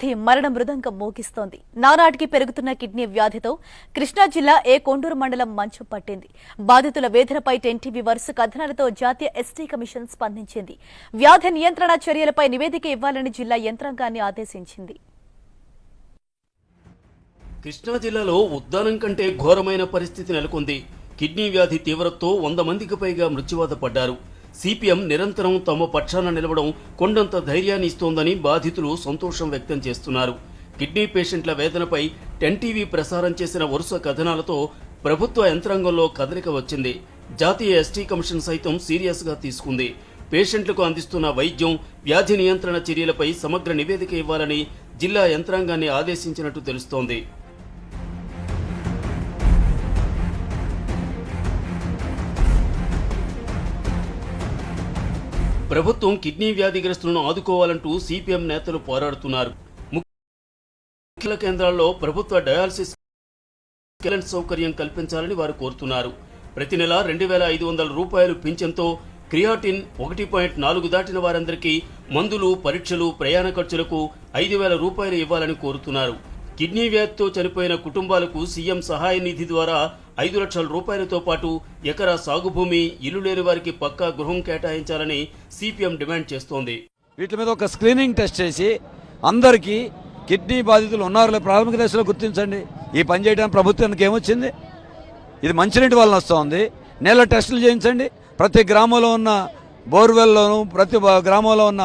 మరణ మృదంగం మోగిస్తోంది. నానాటికి పెరుగుతున్న కిడ్నీ వ్యాధితో కృష్ణా జిల్లా కొండూరు మండలం మంచు పట్టింది. బాధితుల వేదనపై ఎన్టీవీ వరుస కథనాలతో జాతీయ ఎస్టీ కమిషన్ స్పందించింది. వ్యాధి నియంత్రణ చర్యలపై నివేదిక ఇవ్వాలని జిల్లా యంత్రాంగాన్ని ఆదేశించింది. కృష్ణా జిల్లాలో ఉద్దానం కంటే ఘోరమైన పరిస్థితి నెలకొంది. కిడ్నీ వ్యాధి తీవ్రతతో 100 మందికి పైగా మృత్యువాత పడ్డారు. సిపిఎం నిరంతరం తమ పక్షాన నిలవడం కొండంత ధైర్యాన్ని ఇస్తోందని బాధితులు సంతోషం వ్యక్తం చేస్తున్నారు. కిడ్నీ పేషెంట్ల వేదనపై ఎన్టీవీ ప్రసారం చేసిన వరుస కథనాలతో ప్రభుత్వ యంత్రాంగంలో కదలిక వచ్చింది. జాతీయ ఎస్టీ కమిషన్ సైతం సీరియస్ గా తీసుకుంది. పేషెంట్లకు అందిస్తున్న వైద్యం, వ్యాధి నియంత్రణ చర్యలపై సమగ్ర నివేదిక ఇవ్వాలని జిల్లా యంత్రాంగాన్ని ఆదేశించినట్టు తెలుస్తోంది. ప్రభుత్వం కిడ్నీ వ్యాధిగ్రస్తులను ఆదుకోవాలంటూ సిపిఎం నేతలు పోరాడుతున్నారు. ముఖ్య కేంద్రాల్లో ప్రభుత్వ డయాలసిస్ సౌకర్యం కల్పించాలని వారు కోరుతున్నారు. ప్రతి నెల 2,500 రూపాయలు పింఛన్తో క్రియాటిన్ 1.4 దాటిన వారందరికీ మందులు, పరీక్షలు, ప్రయాణ ఖర్చులకు 5,000 రూపాయలు ఇవ్వాలని కోరుతున్నారు. కిడ్నీ వ్యాధితో చనిపోయిన కుటుంబాలకు సీఎం సహాయ నిధి ద్వారా 5 లక్షల రూపాయలతో పాటు ఎకరా సాగు భూమి, ఇల్లు లేని వారికి పక్కా గృహం కేటాయించాలని సిపిఎం డిమాండ్ చేస్తోంది. వీటి మీద ఒక స్క్రీనింగ్ టెస్ట్ చేసి అందరికీ కిడ్నీ బాధితులు ఉన్నారో ప్రాథమిక దశలో గుర్తించండి. ఈ పని చేయడానికి ప్రభుత్వానికి ఏమొచ్చింది? ఇది మంచినీటి వల్ల వస్తుంది. నేల టెస్టులు చేయించండి. ప్రతి గ్రామంలో ఉన్న బోర్వెల్లోనూ, ప్రతి గ్రామంలో ఉన్న